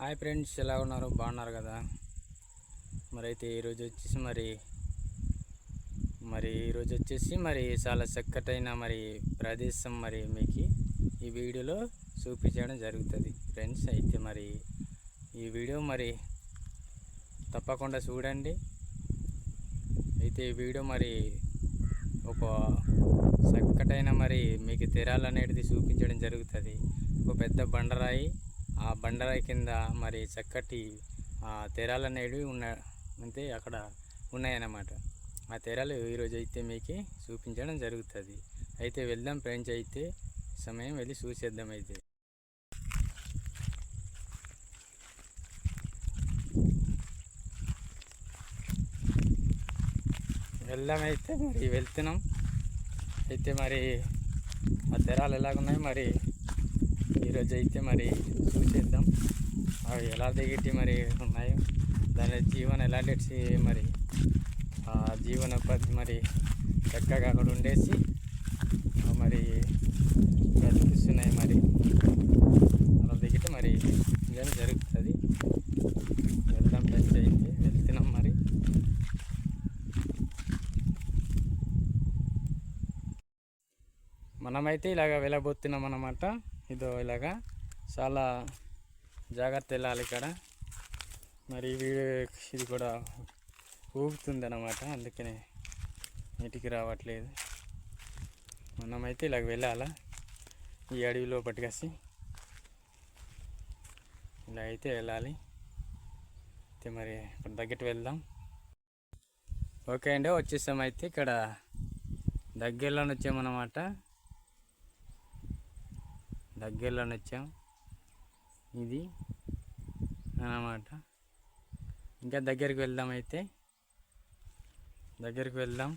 Hi friends, ఎలా ఉన్నారు? బాగున్నారు కదా? అయితే ఈరోజు వచ్చేసి చాలా చక్కటైన ప్రదేశం మీకు ఈ వీడియోలో చూపించడం జరుగుతుంది ఫ్రెండ్స్. అయితే ఈ వీడియో తప్పకుండా చూడండి. అయితే ఈ వీడియో ఒక చక్కటైన మీకు తెరాలనేది చూపించడం జరుగుతుంది. ఒక పెద్ద బండరాయి, ఆ బండరాయి కింద చక్కటి తెరాలు అనేవి అంటే అక్కడ ఉన్నాయన్నమాట. ఆ తెరాలు ఈరోజు అయితే మీకు చూపించడం జరుగుతుంది. అయితే వెళ్దాం ఫ్రెండ్స్. అయితే సమయం వెళ్ళి చూసేద్దాం. అయితే వెళ్దాం. అయితే వెళ్తున్నాం. అయితే ఆ తెరాలు ఎలాగున్నాయి ఈరోజు అయితే చూసేద్దాం. అవి ఎలా దిగిట్టి ఉన్నాయో, దాని జీవనం ఎలాంటి ఆ జీవన పద్ధతి చక్కగా అక్కడ ఉండేసి బ్రతికిస్తున్నాయి. అలా దిగితే ఇదేం జరుగుతుంది. వెళ్దాం ఫ్రెండ్స్. అయితే వెళ్తున్నాం. మనమైతే ఇలాగ వెళ్ళబోతున్నాం అన్నమాట. ఇదో ఇలాగా చాలా జాగ్రత్త వెళ్ళాలి ఇక్కడ. ఇది కూడా ఊగుతుంది అన్నమాట, అందుకనే నీటికి రావట్లేదు. మనమైతే ఇలాగ వెళ్ళాలా ఈ అడవిలో పట్టుకేసి. ఇలా అయితే వెళ్ళాలి. అయితే ఇక్కడ దగ్గరికి వెళ్దాం. ఓకే అండి, వచ్చేసాం. అయితే ఇక్కడ దగ్గరలోనే వచ్చామన్నమాట. దగ్గరలోనే వచ్చాం. ఇది అన్నమాట. ఇంకా దగ్గరికి వెళ్దాం. అయితే దగ్గరికి వెళ్దాం.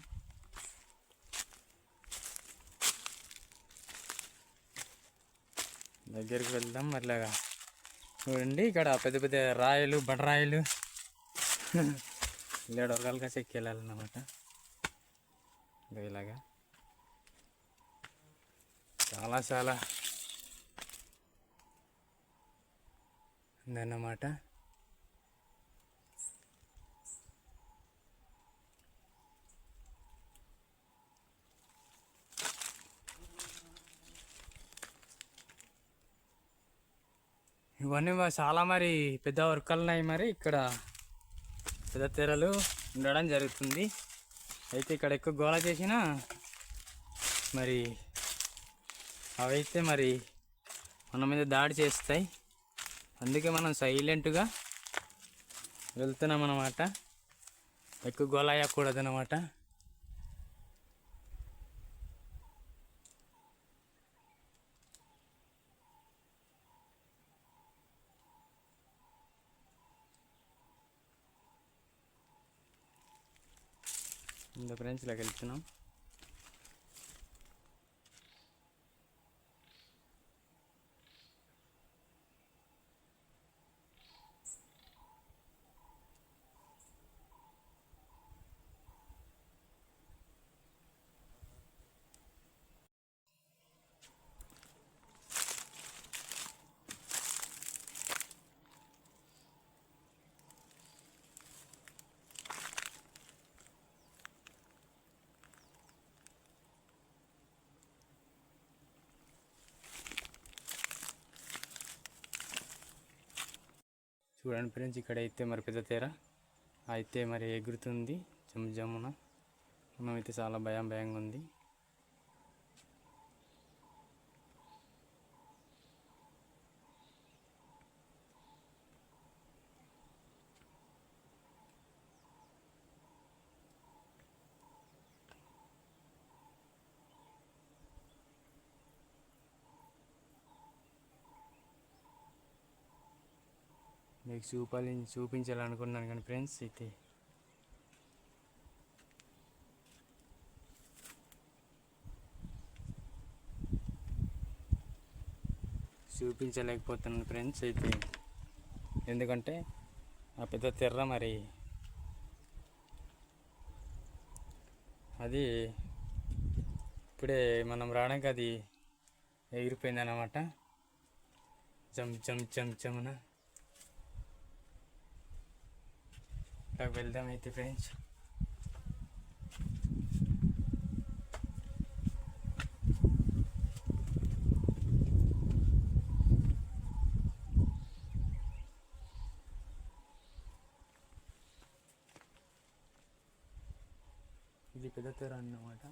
మరిలాగా చూడండి, ఇక్కడ పెద్ద పెద్ద రాయలు, బండరాయలు లేడొరకాలుగా చెక్కి వెళ్ళాలన్నమాట. ఇలాగా చాలా ఉందన్నమాట. ఇవన్నీ చాలా పెద్ద వర్కలు ఉన్నాయి. ఇక్కడ పెద్ద తెరలు ఉండడం జరుగుతుంది. అయితే ఇక్కడ ఎక్కువ గోళ చేసినా అవైతే మన మీద దాడి చేస్తాయి. అందుకే మనం సైలెంట్గా వెళ్తున్నాం అన్నమాట. ఎక్కువ గోళ అయ్యకూడదు అన్నమాట. ఇంత ఫ్రెండ్స్లోకి వెళ్తున్నాం. చూడండి ఫ్రెండ్స్, ఇక్కడైతే పెద్ద తెర అయితే ఎగురుతుంది జమ్మున. మనమైతే చాలా భయంగా ఉంది. మీకు చూపించాలనుకున్నాను కానీ ఫ్రెండ్స్, అయితే చూపించలేకపోతున్నాను ఫ్రెండ్స్. అయితే ఎందుకంటే ఆ పెద్ద తెర్ర అది ఇప్పుడే మనం రావడానికి అది ఎగిరిపోయింది అన్నమాట. జమ్మున ఇక్కడ వెళ్దాం అయితే ఫ్రెండ్స్. ఇది పెద్ద తెర అన్నమాట.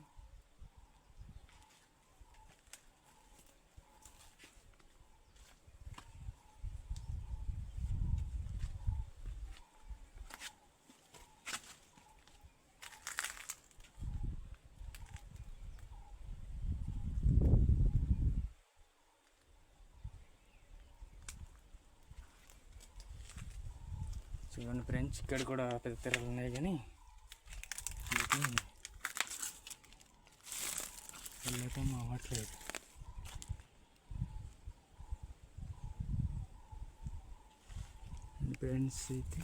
చూడండి ఫ్రెండ్స్, ఇక్కడ కూడా పెద్ద తెరలు ఉన్నాయి కానీ వెళ్ళటం అవ్వట్లేదు. ఫ్రెండ్స్ అయితే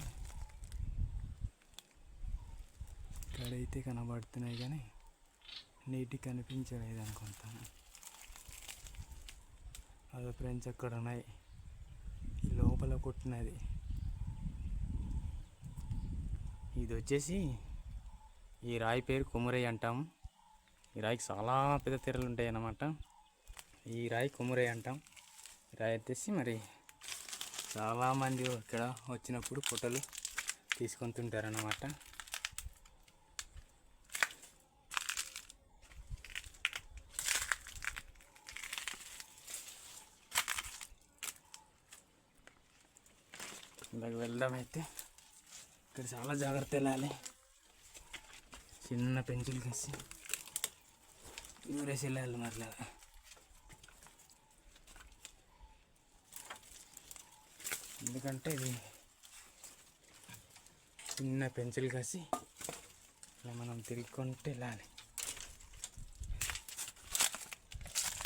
ఇక్కడైతే కనబడుతున్నాయి కానీ నీటికి కనిపించలేదు అనుకుంటాను. అదే ఫ్రెండ్స్ అక్కడ ఉన్నాయి, లోపల కొట్టినది. ఇది వచ్చేసి ఈ రాయి పేరు కొమురై అంటాం. ఈ రాయికి చాలా పెద్ద తెరలు ఉంటాయి అన్నమాట. ఈ రాయి కొమురై అంటాం. ఈ రాయి వచ్చేసి మరి చాలామంది ఇక్కడ వచ్చినప్పుడు ఫోటోలు తీసుకుంటుంటారన్నమాట. ఇలాగ వెళ్దాం అయితే. ఇక్కడ చాలా జాగ్రత్త వెళ్ళాలి. చిన్న పెంచులు కసి దూరేసి వెళ్ళాలి మరలా. ఎందుకంటే ఇది చిన్న పెంచులు కసి ఇలా మనం తిరుగుకుంటూ వెళ్ళాలి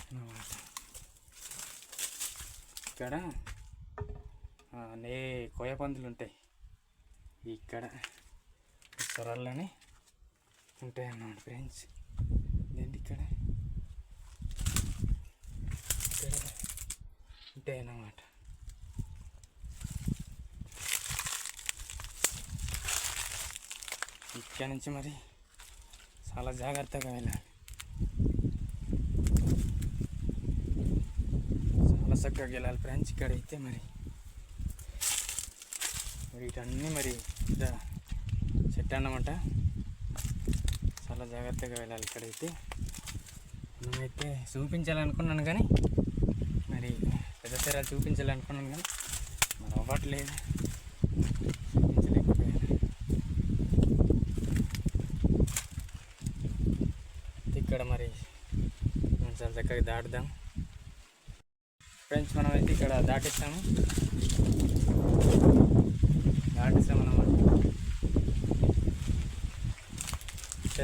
అన్నమాట. ఇక్కడ కోయ పందులు ఉంటాయి. ఇక్కడ సొరల్లోనే ఉంటాయి అన్నమాట ఫ్రెండ్స్. ఏంటి ఇక్కడ ఉంటాయి అన్నమాట. ఇక్కడ నుంచి మరి చాలా జాగ్రత్తగా వెళ్ళాలి. చాలా చక్కగా వెళ్ళాలి ఫ్రెండ్స్. ఇక్కడైతే మరి వీటన్నీ మరి చెట్టు అన్నమాట. చాలా జాగ్రత్తగా వెళ్ళాలి. ఇక్కడైతే నేనైతే చూపించాలనుకున్నాను కానీ మరి పెద్ద తెరాలు చూపించాలనుకున్నాను కానీ మరి అవ్వట్లేదు, చూపించలేకపోయాను. ఇక్కడ మరి మనం చాలా చక్కగా దాటుదాం ఫ్రెండ్స్. మనం అయితే ఇక్కడ దాటిస్తాము అన్నమాట.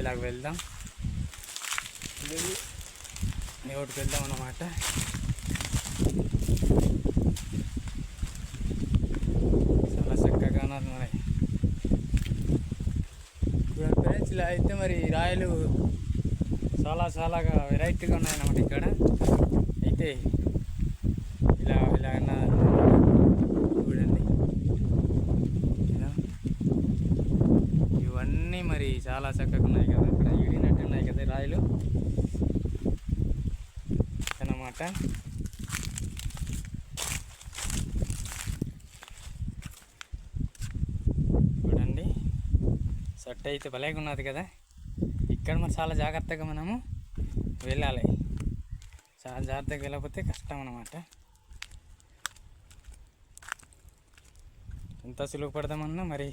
ఇలాగ వెళ్దాం, ఒకటికి వెళ్దాం అన్నమాట. చాలా చక్కగా ఉన్నారు మరి ఫ్రెండ్స్. ఇలా అయితే మరి రాయలు చాలాగా వెరైటీగా ఉన్నాయన్నమాట. ఇక్కడ అయితే ఇలా చూడండి, ఇవన్నీ మరి చాలా చక్కగా ఉన్నాయి కదా. ఇక్కడ ఇడినట్టు ఉన్నాయి కదా రాయలు అన్నమాట. చూడండి, సెట్ అయితే భలేగా ఉన్నది కదా. ఇక్కడ మరి చాలా జాగ్రత్తగా మనము వెళ్ళాలి. చాలా జాగ్రత్తగా వెళ్ళకపోతే కష్టం అన్నమాట. ఎంత సులువు పడదామన్నా మరి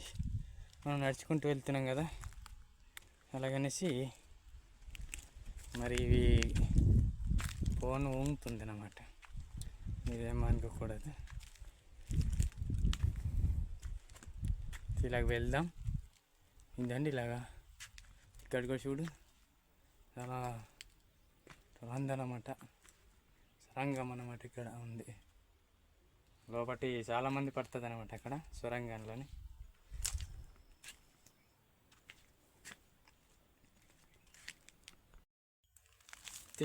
మనం నడుచుకుంటూ వెళ్తున్నాం కదా, అలాగనేసి మరి ఇవి ఫోన్ ఊగుతుంది అన్నమాట. మీరేమనుకోకూడదు. ఇలాగ వెళ్దాం. ఇదండి ఇలాగా. ఇక్కడ కూడా చూడు, చాలా ఉందన్నమాట. సొరంగం అన్నమాట ఇక్కడ ఉంది. లోపటి చాలామంది పడుతుంది అన్నమాట అక్కడ సొరంగంలోని.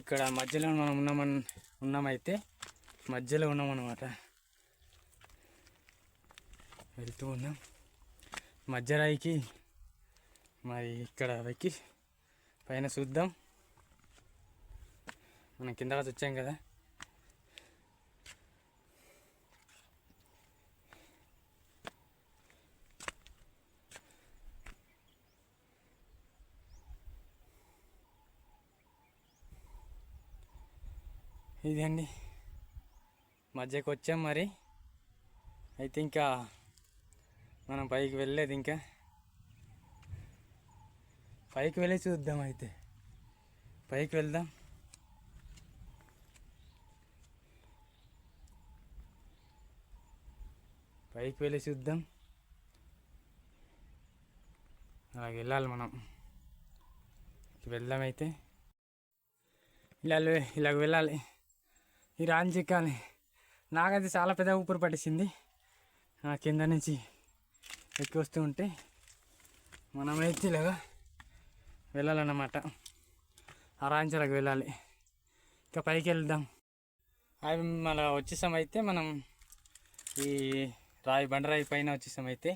ఇక్కడ మధ్యలో మనం ఉన్నామైతే మధ్యలో ఉన్నామన్నమాట. వెళ్తూ ఉన్నాం. మధ్యరాయికి మరి ఇక్కడ వెక్కి పైన చూద్దాం. మనం కింద వచ్చాం కదా, ఇదండి మధ్యకి వచ్చాం. మరి అయితే ఇంకా మనం పైకి వెళ్ళలేదు, ఇంకా పైకి వెళ్ళి చూద్దాం. అయితే పైకి వెళ్దాం. పైకి వెళ్ళి చూద్దాం. అలాగే వెళ్ళాలి మనం, వెళ్దాం. అయితే ఇలాగ వెళ్ళాలి, ఈ రాంచి ఎక్కాలి. నాకైతే చాలా పెద్ద ఊపిరి పట్టేసింది కింద నుంచి ఎక్కి వస్తూ ఉంటే. మనమైతే ఇలాగా వెళ్ళాలన్నమాట, ఆ రాంచలకు వెళ్ళాలి. ఇంకా పైకి వెళ్దాం. అవి మళ్ళీ వచ్చేసామైతే మనం ఈ బండరాయి పైన వచ్చేసామైతే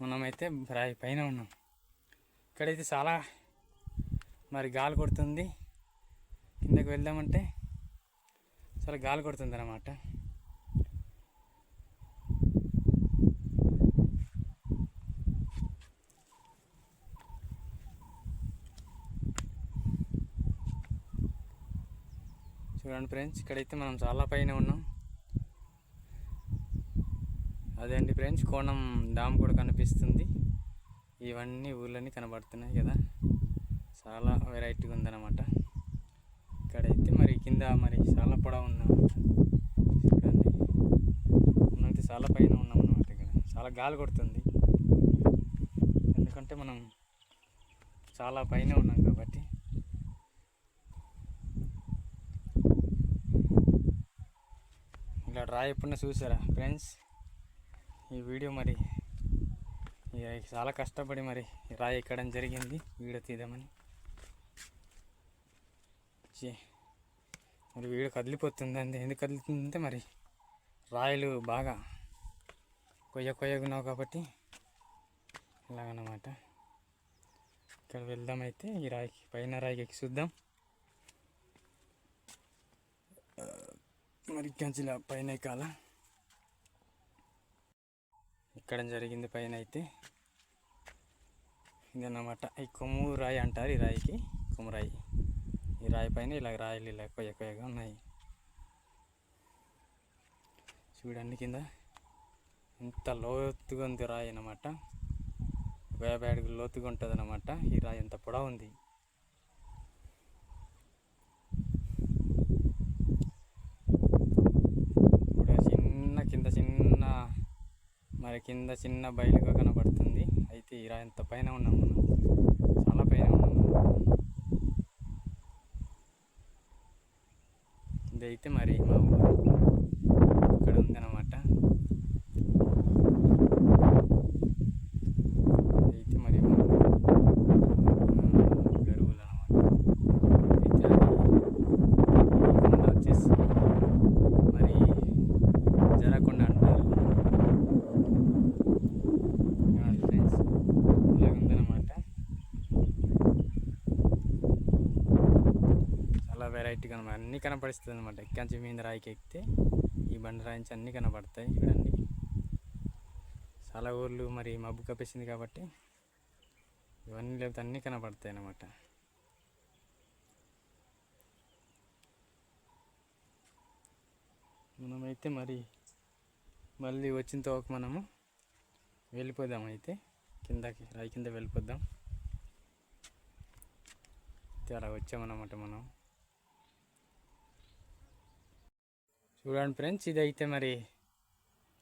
మనమైతే రాయి పైన ఉన్నాం. ఇక్కడైతే చాలా మరి గాలి కొడుతుంది. కిందకి వెళ్దామంటే చాలా గాలి కొడుతుంది అన్నమాట. చూడండి ఫ్రెండ్స్, ఇక్కడైతే మనం చాలా పైన ఉన్నాం. అదే అండి ఫ్రెండ్స్, కోణం డామ్ కూడా కనిపిస్తుంది. ఇవన్నీ ఊళ్ళన్నీ కనబడుతున్నాయి కదా, చాలా వెరైటీగా ఉందన్నమాట. ఇక్కడైతే మరి కింద మరి చాలా పొడవు ఉందన్నమాట. చూడండి, మనమైతే చాలా పైన ఉన్నాం అన్నమాట. ఇక్కడ చాలా గాలి కొడుతుంది, ఎందుకంటే మనం చాలా పైన ఉన్నాం కాబట్టి. ఇలా రాయి ఎప్పుడన్నా చూసారా ఫ్రెండ్స్? ఈ వీడియో మరి చాలా కష్టపడి మరి రాయి ఎక్కడం జరిగింది వీడియో తీద్దామని. మరి వీడియో కదిలిపోతుందండి. ఎందుకు కదులుతుందంటే మరి రాయిలు బాగా కొయ్యగున్నావు కాబట్టి ఇలాగన్నమాట. ఇక్కడ వెళ్దామైతే ఈ రాయికి పైన రాయికి ఎక్కి చూద్దాం. మరి కంచిలా పైన ఎక్కాల. ఎక్కడం జరిగింది పైన అయితే ఇదన్నమాట. ఈ కొమ్ము రాయి అంటారు, ఈ రాయికి కొమ్ము రాయి. ఈ రాయి పైన ఇలా రాయిలు ఇలా కొయ్యగా ఉన్నాయి. చూడండి కింద ఎంత లోతుగా ఉంది రాయి అన్నమాట. 50 అడుగులు లోతుగా ఉంటుంది అన్నమాట. ఈ రాయి ఎంత పొడవు ఉంది. కింద చిన్న బయలుగా కనబడుతుంది. అయితే ఈ రాయి ఎంత పైన ఉన్నాం మనం, చాలా పైన ఉన్నాం. ఇదైతే మరి మా ఊరు ఇక్కడ ఉందన్నమాట. ఇదైతే మరి మా గరువులు అన్నమాట. అయితే కొండ వచ్చేసి మరి జరగకుండా అంటారు. వెరైటీగా అన్నీ కనపడుస్తుంది అనమాట. ఎక్కంచి మీద రాయికి ఎక్కితే ఈ బండరాయి నుంచి అన్నీ కనపడతాయి. చూడండి, చాలా ఊర్లు మరి మబ్బు కప్పేసింది కాబట్టి ఇవన్నీ లేకపోతే అన్నీ కనపడతాయి అన్నమాట. మనమైతే మరి మళ్ళీ వచ్చిన తోక మనము వెళ్ళిపోదాం. అయితే కిందకి రాయి కింద వెళ్ళిపోద్దాం. అలా వచ్చామన్నమాట మనం. చూడండి ఫ్రెండ్స్, ఇదైతే మరి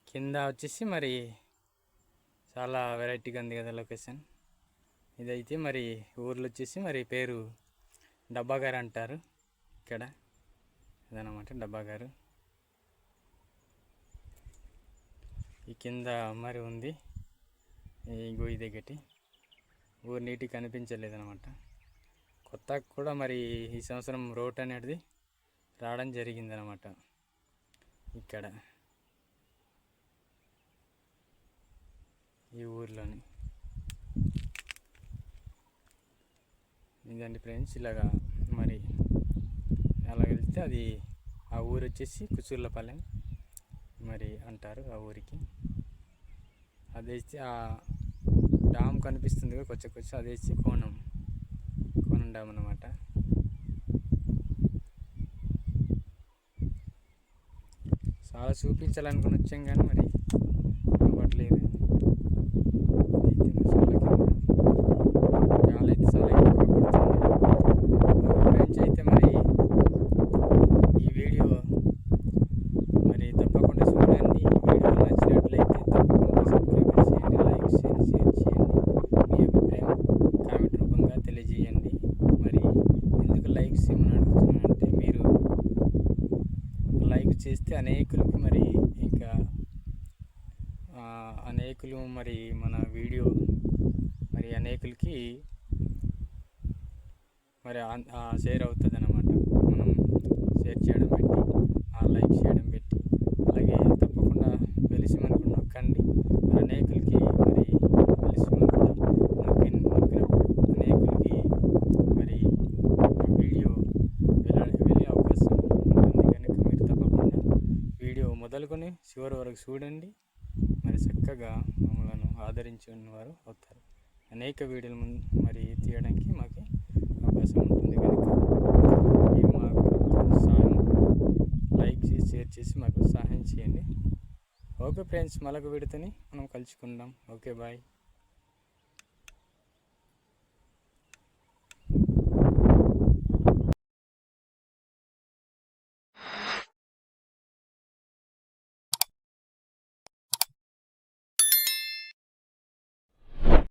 కింద వచ్చేసి మరి చాలా వెరైటీగా ఉంది కదా లొకేషన్. ఇదైతే మరి ఊర్లో వచ్చేసి మరి పేరు డబ్బాగారు అంటారు. ఇక్కడ ఇదన్నమాట డబ్బాగారు. ఈ కింద మరి ఉంది ఈ గొయ్యి దగ్గటి. ఊరు నీటికి కనిపించలేదన్నమాట. కొత్తగా కూడా మరి ఈ సంవత్సరం రోడ్ అనేది రావడం జరిగిందనమాట. ఇక్కడ ఈ ఊర్లోని ఇదండి ఫ్రెండ్స్. ఇలాగా మరి అలా వెళ్తే అది ఆ ఊరు వచ్చేసి కుసూర్లపాలెం మరి అంటారు ఆ ఊరికి. అదేసి ఆ డామ్ కనిపిస్తుంది కొంచెం అదేసి కోనం డామ్ అన్నమాట. చాలా చూపించాలనుకుని వచ్చాం కానీ మరి అవ్వట్లేదు. గాలి అయితే చాలా ఎక్కువగా పడుతుంది. ఫ్రెండ్స్ అయితే మరి ఈ వీడియో మరి తప్పకుండా చూడండి. వీడియో నచ్చినట్లయితే తప్పకుండా సబ్స్క్రైబ్ చేయండి, లైక్ చేయండి, షేర్ చేయండి. మీ అభిప్రాయం కామెంట్ రూపంగా తెలియజేయండి. మరి ఎందుకు లైక్ చేయమని అడుగుతున్నానంటే, మీరు లైక్ చేస్తే అనేకులకు మరి ఇంకా అనేకులు మరి మన వీడియో మరి అనేకులకి మరి షేర్ అవుతుంది అన్నమాట. మనం షేర్ చేయడం పెట్టి లైక్ చేయడం పెట్టి అలాగే తప్పకుండా వెలిసిమని నొక్కండి. మరి అనేకులకి మరి వెలిసిమని కూడా నొక్కినప్పుడు అనేకులకి మరి వీడియో వెళ్ళే అవకాశం ఉంటుంది. కనుక మీరు తప్పకుండా వీడియో మొదలుకొని చివరి వరకు చూడండి. మరి చక్కగా మమ్మల్ని ఆదరించిన వారు అవుతారు. అనేక వీడియోలు మరి తీయడానికి మాకు అవకాశం ఉంటుంది. కనుక మీరు మాకు సహాయం లైక్ చేసి షేర్ చేసి మాకు సహాయం చేయండి. ఓకే ఫ్రెండ్స్, మరొక వీడియోతోని మనం కలుసుకుందాం. Okay, bye.